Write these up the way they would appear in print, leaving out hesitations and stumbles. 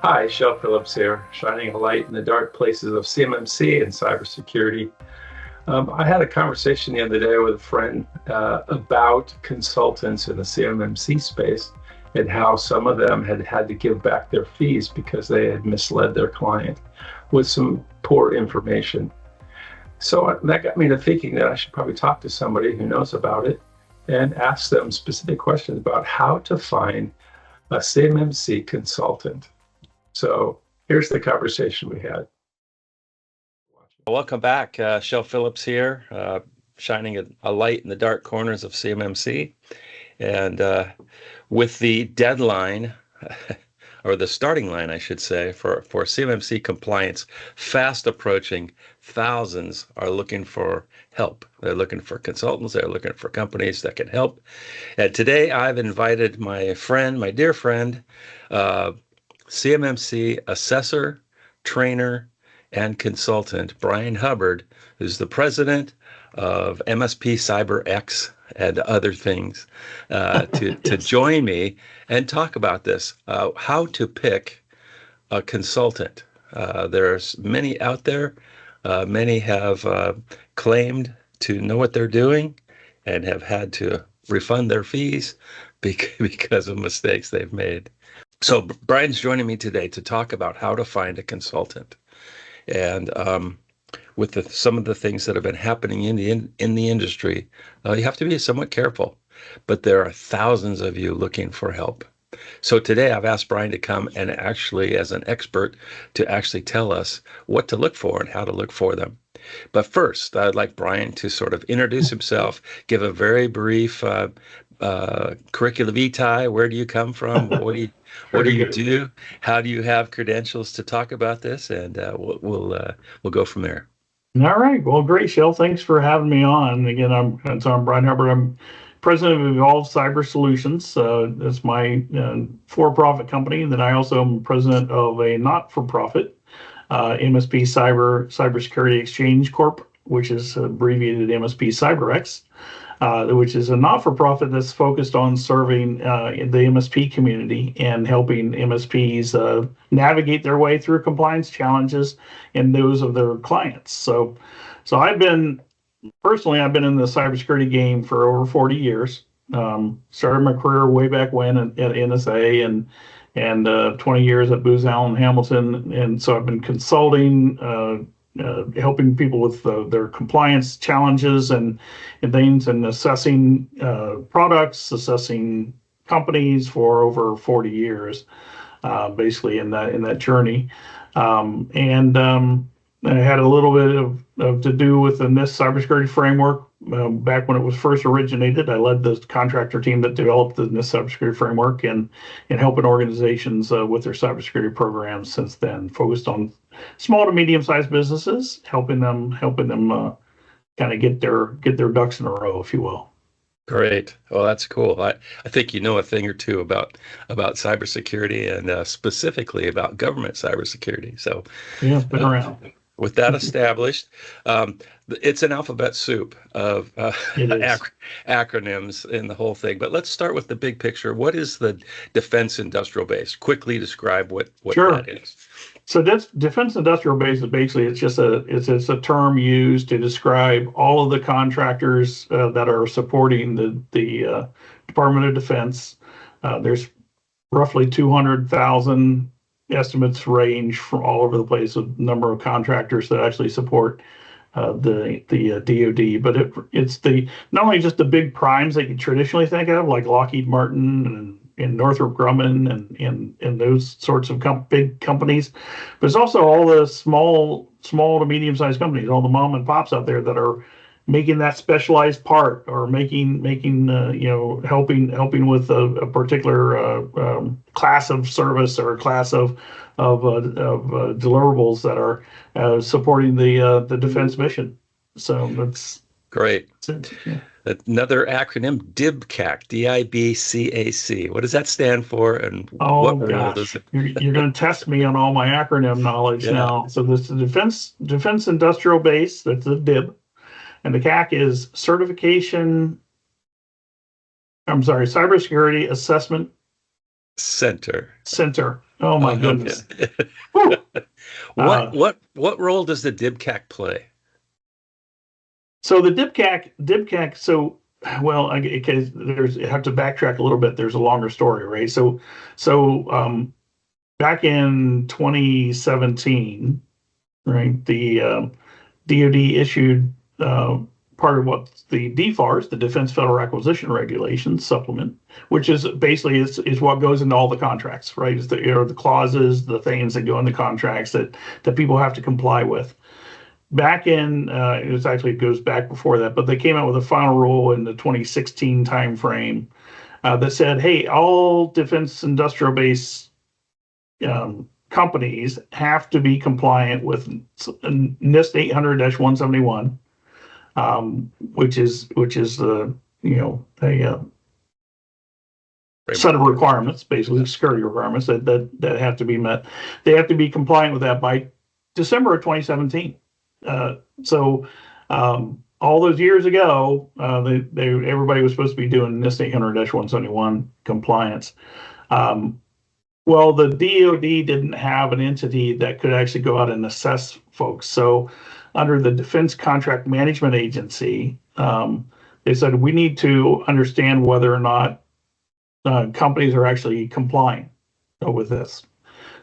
Hi, Shel Phillips here, shining a light in the dark places of CMMC and cybersecurity. I had a conversation the other day with a friend about consultants in the CMMC space and how some of them had to give back their fees because they had misled their client with some poor information. So that got me to thinking that I should probably talk to somebody who knows about it and ask them specific questions about how to find a CMMC consultant. So here's the conversation we had. Welcome back. Shel Phillips here, shining a light in the dark corners of CMMC. And with the deadline, or the starting line, I should say, for CMMC compliance fast approaching, thousands are looking for help. They're looking for consultants. They're looking for companies that can help. And today I've invited my friend, my dear friend, CMMC assessor, trainer, and consultant, Brian Hubbard, who's the president of MSP Cyber X and other things, to join me and talk about this, how to pick a consultant. There's many out there. Many have claimed to know what they're doing and have had to refund their fees because of mistakes they've made. So Brian's joining me today to talk about how to find a consultant, and with some of the things that have been happening in the industry, you have to be somewhat careful. But there are thousands of you looking for help. So today I've asked Brian to come and actually, as an expert, to actually tell us what to look for and how to look for them. But first, I'd like Brian to sort of introduce himself, give a very brief curricula vitae. Where do you come from? What do you do? How do you have credentials to talk about this? And we'll go from there. All right. Well, great, Shel. Thanks for having me on. Again, I'm Brian Hubbard. I'm president of Evolve Cyber Solutions. That's my for-profit company. And then I also am president of a not-for-profit, MSP Cybersecurity Exchange Corp, which is abbreviated MSP CyberX. Which is a not-for-profit that's focused on serving the MSP community and helping MSPs navigate their way through compliance challenges and those of their clients. So I've been in the cybersecurity game for over 40 years. Started my career way back when at NSA and 20 years at Booz Allen Hamilton, and so I've been consulting. Helping people with their compliance challenges and things, and assessing products, assessing companies for over 40 years, basically in that journey. I had a little bit of to do with the NIST cybersecurity framework back when it was first originated. I led the contractor team that developed the NIST cybersecurity framework and helping organizations with their cybersecurity programs since then, focused on small to medium-sized businesses, helping them kind of get their ducks in a row, if you will. Great. Well, that's cool. I think you know a thing or two about cybersecurity and specifically about government cybersecurity. So yeah, it's been around. With that established, it's an alphabet soup of acronyms in the whole thing. But let's start with the big picture. What is the defense industrial base? Quickly describe what Sure. that is. So defense industrial base is basically it's a term used to describe all of the contractors that are supporting the Department of Defense. There's roughly 200,000. Estimates range from all over the place with number of contractors that actually support the DoD, but it's not only just the big primes that you traditionally think of, like Lockheed Martin and Northrop Grumman and those sorts of big companies, but it's also all the small to medium sized companies, all the mom and pops out there that are making that specialized part or making helping with a particular class of service or a class of deliverables that are supporting the defense mission. So that's great. Yeah. Another acronym, DIBCAC, DIBCAC. What does that stand for? And what role does it? You're going to test me on all my acronym knowledge now. So this is the Defense Industrial Base. That's the DIB. And the CAC is Certification I'm sorry, Cybersecurity Assessment Center. Center. Oh my Okay. goodness. Whew. What role does the DIBCAC play? So the DIBCAC. So well, because I have to backtrack a little bit. There's a longer story, right? So back in 2017, right, the DoD issued part of what the DFARS, the Defense Federal Acquisition Regulations supplement, which is basically is what goes into all the contracts, right? Is the clauses, the things that go into contracts that people have to comply with. Back in it goes back before that, but they came out with a final rule in the 2016 timeframe that said, hey, all defense industrial base companies have to be compliant with NIST 800-171. Which is the a set of requirements, basically security requirements that have to be met. They have to be compliant with that by December of 2017. So all those years ago, everybody was supposed to be doing NIST 800-171 compliance. Well, the DoD didn't have an entity that could actually go out and assess folks. So under the Defense Contract Management Agency, they said we need to understand whether or not companies are actually complying with this.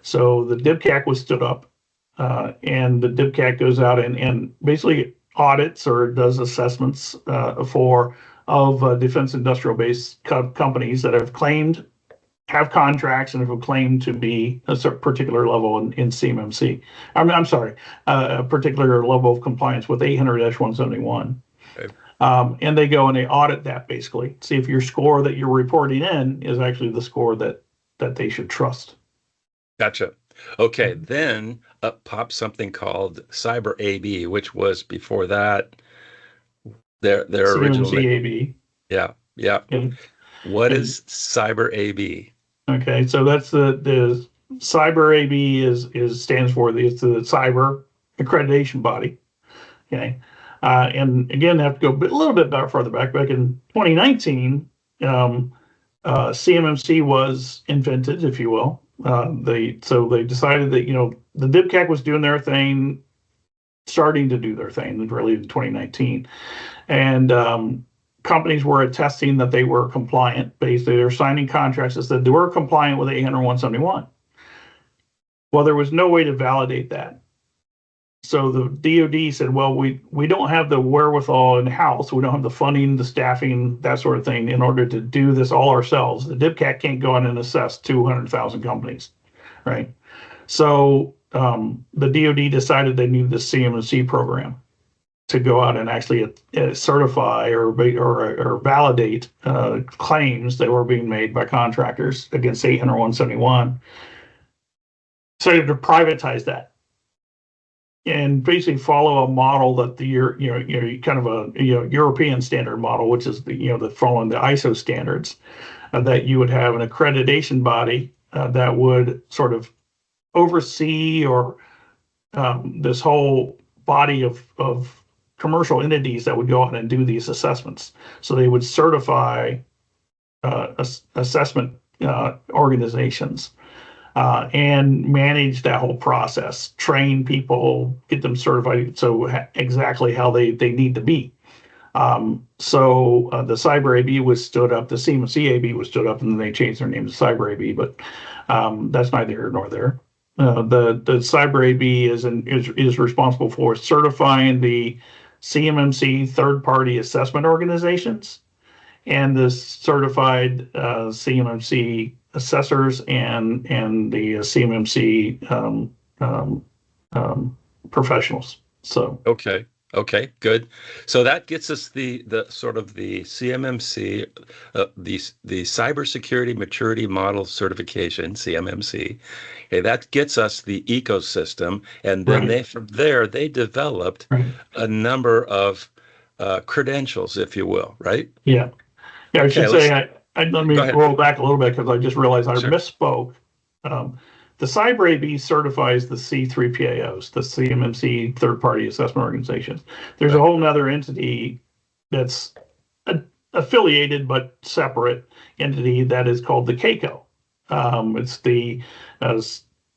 So the DIBCAC was stood up, and the DIBCAC goes out and basically audits or does assessments of defense industrial base companies that have contracts and have claimed to be a particular level in CMMC. I'm sorry, a particular level of compliance with 800-171. Okay. And they go and they audit that, basically, see if your score that you're reporting in is actually the score that they should trust. Gotcha. Okay, then up pops something called Cyber AB, which was before that their original CMMC AB. Yeah. What is Cyber AB? Okay, so that's the Cyber AB stands for it's the cyber accreditation body. Okay, and again, I have to go a little bit further back. Back in 2019, CMMC was invented, if you will. They decided that the DIBCAC was doing their thing, starting to do their thing, really in 2019, and companies were attesting that they were compliant. Basically, they're signing contracts that said they were compliant with 800-171. Well, there was no way to validate that. So the DoD said, well, we don't have the wherewithal in-house. We don't have the funding, the staffing, that sort of thing in order to do this all ourselves. The DIBCAC can't go on and assess 200,000 companies, right? So the DoD decided they needed the CMMC program to go out and actually certify or validate claims that were being made by contractors against 800-171. So to privatize that and basically follow a model that kind of a European standard model, which is the following the ISO standards, that you would have an accreditation body that would sort of oversee or this whole body of commercial entities that would go out and do these assessments. So they would certify assessment organizations and manage that whole process, train people, get them certified exactly how they need to be. So the Cyber AB was stood up, the CMMC AB was stood up, and then they changed their name to Cyber AB, but that's neither here nor there. The Cyber AB is responsible for certifying the CMMC third-party assessment organizations and the certified CMMC assessors and the CMMC professionals. So okay, good. So that gets us the sort of the CMMC, the Cybersecurity Maturity Model Certification, CMMC. Okay, that gets us the ecosystem, and then from there they developed a number of credentials, if you will, right? Yeah. I should say, let me roll back a little bit because I just realized I misspoke. The Cyber AB certifies the C3PAOs, the CMMC third-party assessment organizations. There's a whole nother entity that's affiliated but separate entity that is called the CAICO. It's the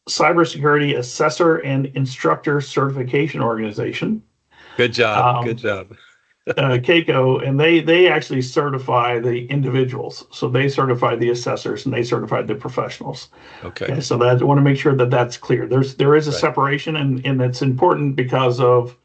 Cybersecurity Assessor and Instructor Certification Organization. Good job. Good job. CAICO, and they actually certify the individuals. So they certify the assessors and they certify the professionals. Okay. So that I want to make sure that that's clear. There is a Right. separation, and it's important because of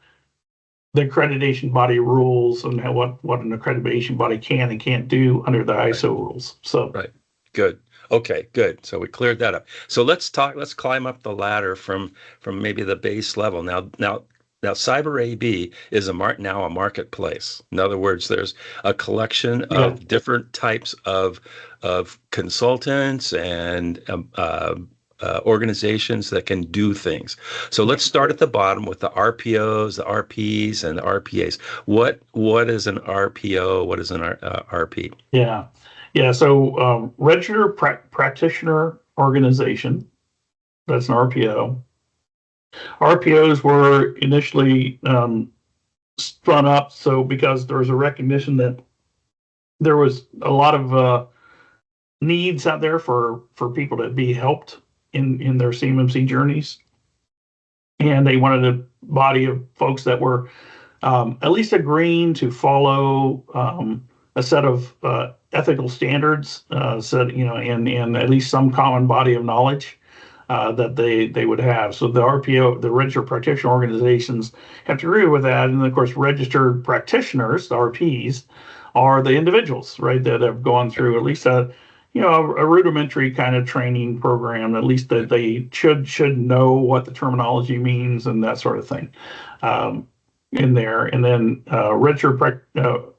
the accreditation body rules and what an accreditation body can and can't do under the ISO rules. So Right. Good. Okay, good. So we cleared that up. So let's climb up the ladder from maybe the base level. Now Cyber AB is now a marketplace. In other words, there's a collection of different types of consultants and organizations that can do things. So let's start at the bottom with the RPOs, the RPs, and the RPAs. What is an RPO? What is an RP? Yeah. So registered practitioner organization. That's an RPO. RPOs were initially spun up because there was a recognition that there was a lot of needs out there for people to be helped in their CMMC journeys, and they wanted a body of folks that were at least agreeing to follow a set of ethical standards, and at least some common body of knowledge that they would have. So the RPO, the registered practitioner organizations, have to agree with that. And of course, registered practitioners, the RPs, are the individuals, right, that have gone through at least a rudimentary kind of training program, at least that they should know what the terminology means and that sort of thing in there. And then registered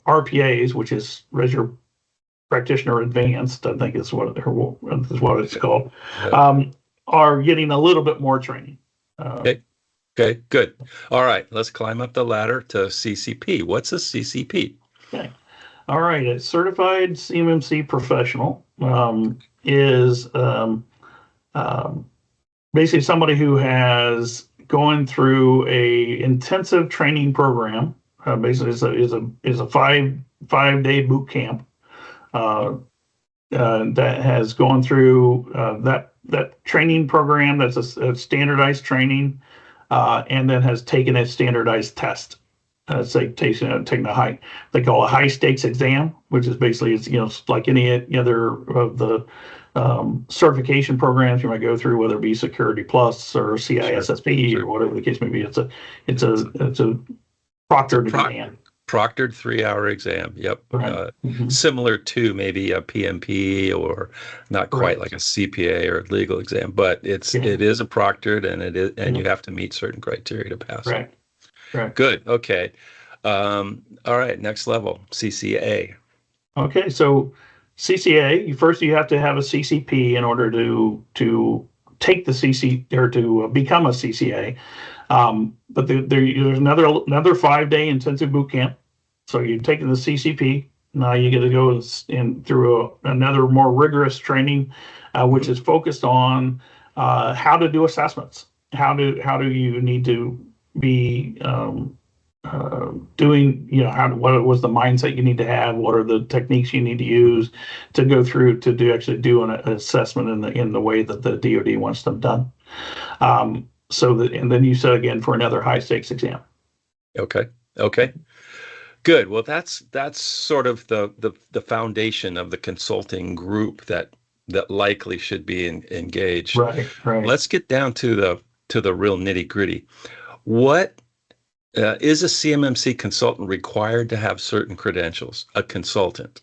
RPAs, which is registered practitioner advanced, I think is what it's called, are getting a little bit more training. Okay, good. All right, let's climb up the ladder to CCP. What's a CCP? Okay. All right, a certified CMMC professional is basically somebody who has gone through a intensive training program. Basically, is a 5-day boot camp that has gone through that training program. That's a standardized training, and then has taken a standardized test. Taking a high, they call a high stakes exam, which is basically it's like any other of the certification programs you might go through, whether it be Security Plus or CISSP or whatever the case may be. It's a proctored exam. Proctored 3-hour exam. Yep. Right. Similar to maybe a PMP, or not quite like a CPA or a legal exam, but it is a proctored, and you have to meet certain criteria to pass. Right. Right. Good. Okay. All right. Next level, CCA. Okay. So CCA, first you have to have a CCP in order to take the CC or to become a CCA. But there's another 5-day intensive boot camp. So you're taking the CCP. Now you get to go through another more rigorous training, which is focused on how to do assessments. How do you need to be doing, what was the mindset you need to have? What are the techniques you need to use to go through to actually do an assessment in the way that the DoD wants them done? And then you said again for another high stakes exam. Okay. Good. Well, that's sort of the foundation of the consulting group that likely should be engaged. Right. Let's get down to the real nitty gritty. What is a CMMC consultant required to have certain credentials? A consultant.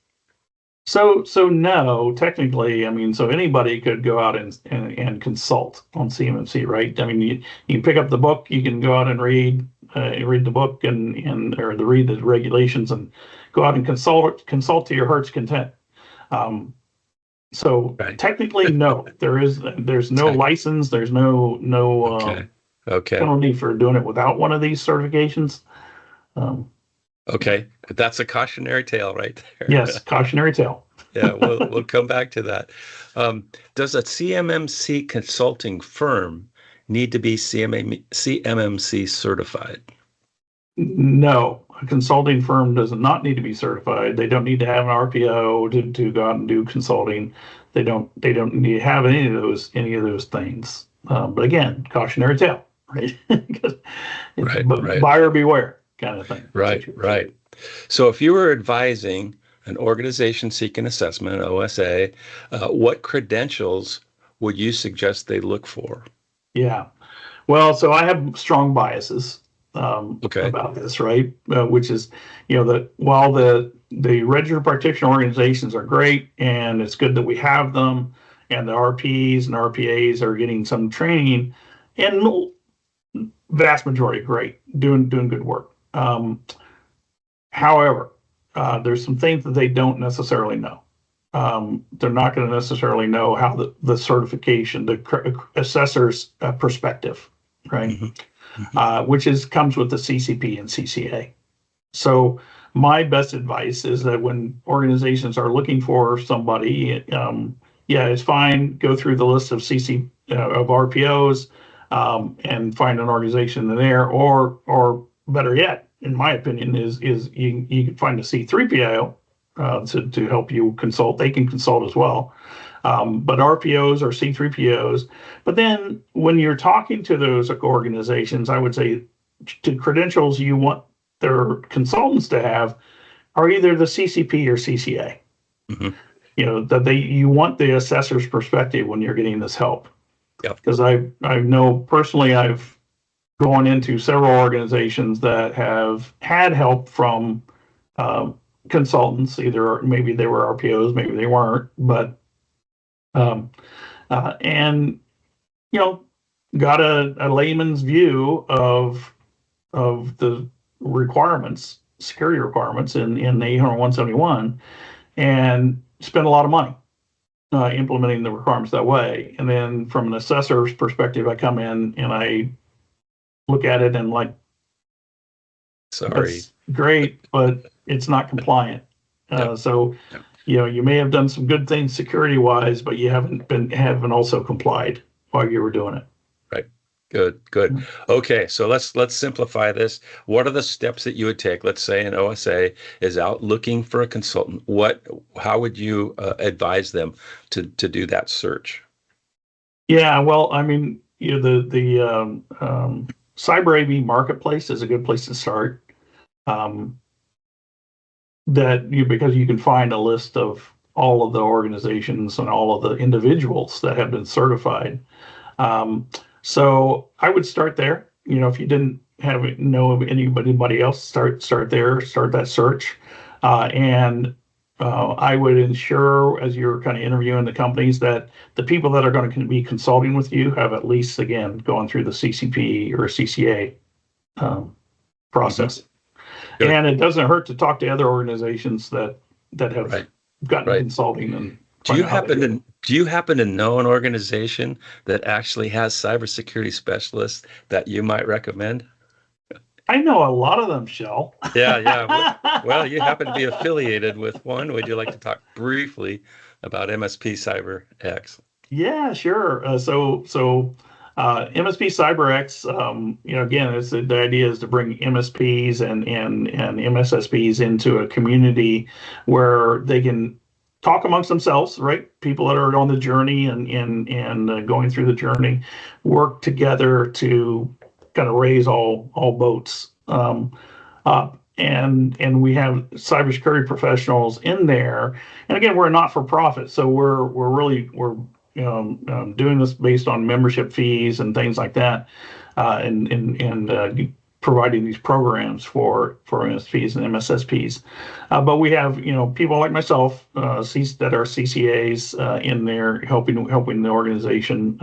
So no, technically, so anybody could go out and consult on CMMC, right? You can pick up the book, you can go out and read the book or read the regulations and go out and consult to your heart's content. Technically, no, there's no license, there's no penalty for doing it without one of these certifications. Okay, but that's a cautionary tale right there. Yes, cautionary tale. Yeah, we'll come back to that. Does a CMMC consulting firm need to be CMMC certified? No. a consulting firm does not need to be certified. They don't need to have an RPO to go out and do consulting. They don't need to have any of those things. But again, cautionary tale, right? Because it's Right. buyer beware kind of thing. Right. So if you were advising an organization seeking assessment, OSA, what credentials would you suggest they look for? Yeah. Well, so I have strong biases Okay. about this, right? Which is, that while the registered practitioner organizations are great, and it's good that we have them, and the RPs and RPAs are getting some training, and vast majority great, doing good work. However, there's some things that they don't necessarily know. They're not going to necessarily know how the certification, the assessor's perspective, right? Which comes with the CCP and CCA. So my best advice is that when organizations are looking for somebody, it's fine. Go through the list of of RPOs and find an organization in there, or better yet, in my opinion, is you can find a C3PO to help you consult. They can consult as well. But RPOs or C3POs. But then when you're talking to those organizations, I would say the credentials you want their consultants to have are either the CCP or CCA. That you want the assessor's perspective when you're getting this help. Because I know personally, I've gone into several organizations that have had help from consultants. Either maybe they were RPOs, maybe they weren't, but and got a layman's view of the requirements, security requirements in 800-171, and spent a lot of money implementing the requirements that way. And then from an assessor's perspective, I come in and I look at it and sorry, that's great, but it's not compliant. So you may have done some good things security wise, but you haven't also complied while you were doing it. Right. Good. Okay, so let's simplify this. What are the steps that you would take? Let's say an OSA is out looking for a consultant. How would you advise them to do that search? Yeah, well, I mean, the Cyber AV marketplace is a good place to start. Because you can find a list of all of the organizations and all of the individuals that have been certified. So I would start there. If you didn't know of anybody else, start there, start that search. And I would ensure, as you're kind of interviewing the companies, that the people that are going to be consulting with you have at least, again, gone through the CCP or CCA process. Good. And it doesn't hurt to talk to other organizations that have gotten consulting. And do you happen to know an organization that actually has cybersecurity specialists that you might recommend? I know a lot of them, Shel. Yeah. Well, you happen to be affiliated with one. Would you like to talk briefly about MSP Cyber X? Yeah, sure. MSP Cyber X, again, the idea is to bring MSPs and MSSPs into a community where they can talk amongst themselves, right? People that are on the journey and going through the journey, work together to kind of raise all boats up. And we have cybersecurity professionals in there. And again, we're a not-for-profit, so we're doing this based on membership fees and things like that, and providing these programs for MSPs and MSSPs. But we have people like myself that are CCAs in there helping the organization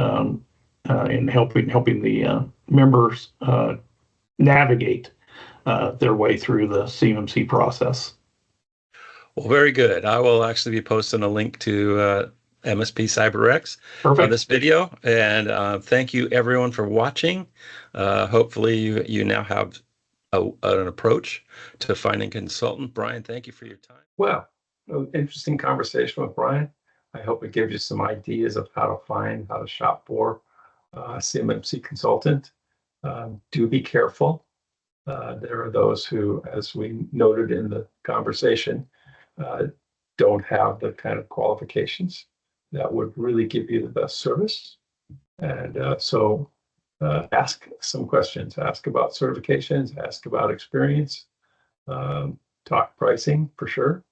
and helping the members navigate their way through the CMMC process. Well, very good. I will actually be posting a link to MSP CyberX on this video. And thank you everyone for watching. Hopefully you now have an approach to finding a consultant. Brian, thank you for your time. Well, interesting conversation with Brian. I hope it gives you some ideas of how to shop for a CMMC consultant. Do be careful. There are those who, as we noted in the conversation, don't have the kind of qualifications that would really give you the best service. And so ask some questions, ask about certifications, ask about experience, talk pricing for sure.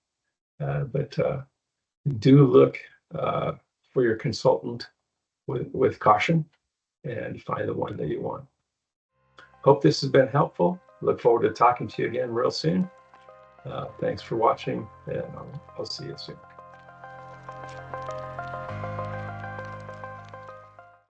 But do look for your consultant with caution and find the one that you want. Hope this has been helpful. Look forward to talking to you again real soon. Thanks for watching, and I'll see you soon.